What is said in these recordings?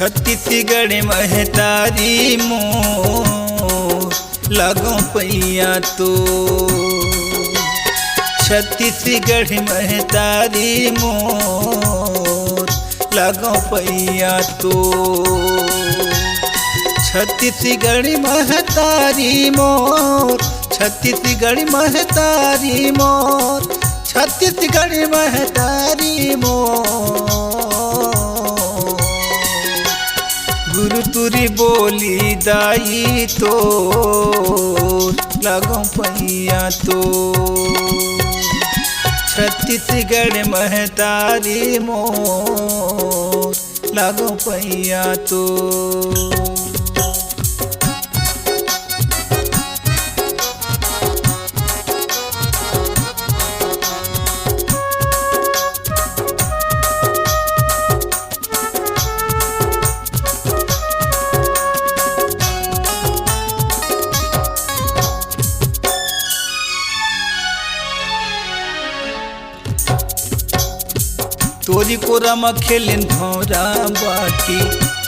छत्तीसगढ़ महतारी मोर लागो पैया तो। छत्तीसगढ़ महतारी मोर लागो पैया तो। छत्तीसगढ़ महतारी मोर, छत्तीसगढ़ महतारी मोर, छत्तीसगढ़ महतारी मोर। गुरु तुरी बोली दाई तो लागो पैया तो। छत्तीसगढ़ महतारी मोर लागो पैया तो। तोरी कोरा खेलिन भौरा बाटी,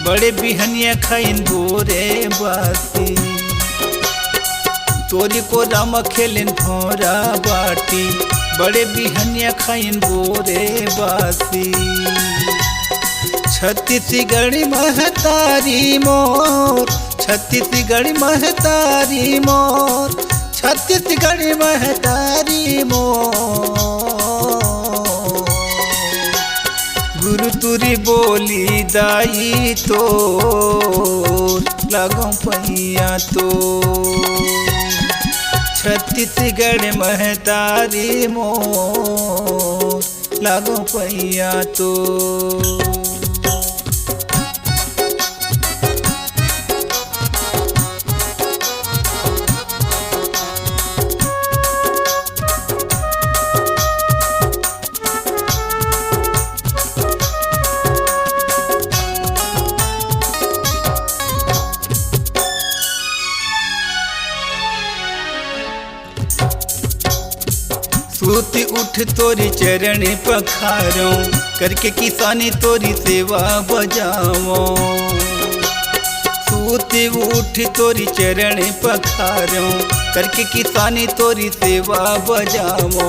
बड़े बिहनिया खाइन बोरे बाती। तोरी कोरा खेलिन भौरा बाटी, बड़े बिहनिया खाइन बोरे बाती। छत्तीसगढ़ महतारी मोर, छत्तीसगढ़ महतारी मोर, छत्तीसगढ़ महतारी मोर। गुरु तुरी बोली दाई तो लागो पैया तो। छत्तीसगढ़ महतारी मोर लागो पैया तो। सूती उठ तोरी चरण पखारो, करके किसानी तोरी सेवा बजाओ। सूती उठ तोरी चरण पखारो, करके किसानी तोरी सेवा बजाओ।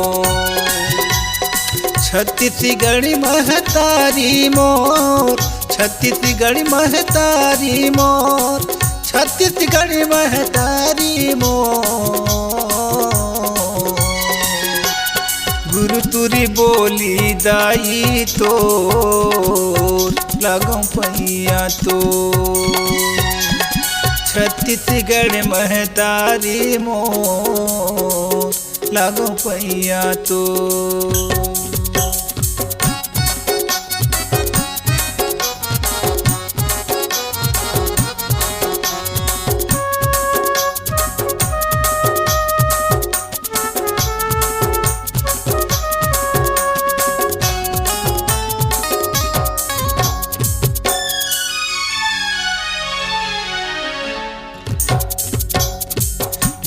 छत्तीसगढ़ महतारी मोर, छत्तीसगढ़ महतारी मोर, छत्तीसगढ़ महतारी मोर। गुरु तुरी बोली दाई तो लागो पैया तो। छत्तीसगढ़ महतारी मोर लागो पैया तो।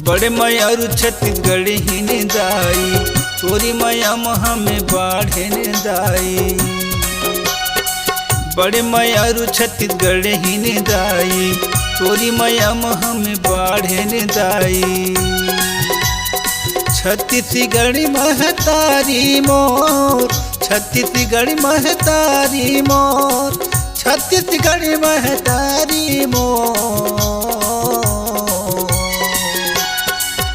बड़े मयारू छत्तीसगढ़ ही ने दाई, तोरी मया महा में बाढ़े ने दाई। बड़े मयारू छत्तीसगढ़ ही ने दाई, तोरी मया महा में बाढ़े ने दाई। छत्तीसगढ़ महतारी मोर, छत्तीसगढ़ महतारी मोर, छत्तीसगढ़ महतारी मोर।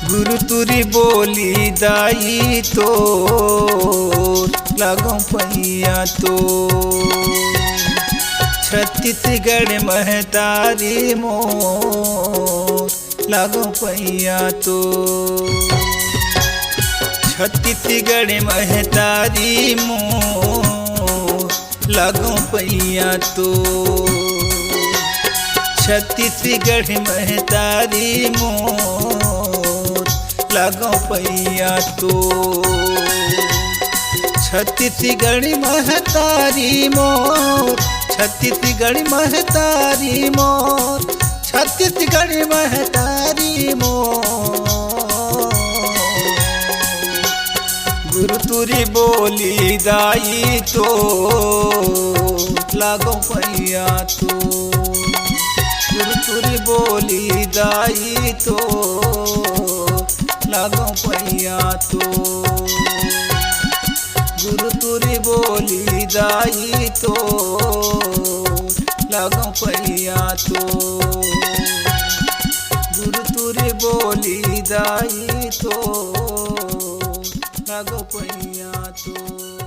गुरु तुरी बोली दाई तो लागो पैया तो। छत्तीसगढ़ महतारी मोर लागो पैया तो। छत्तीसगढ़ महतारी मोर लागो पैया तो। छत्तीसगढ़ महतारी मोर लागो पैया तो। छत्तीसगढ़ महतारी मोर, छत्तीसगढ़ महतारी मोर, छत्तीसगढ़ महतारी मोर। गुरु तुरी बोली दाई तो लागो पैया तो तुरी बोली दाई तो लागो पैया तो गुरु तुरी बोली दाई तो लागो पैया तो गुरु तुरी बोली दाई तो लागो पैया तो।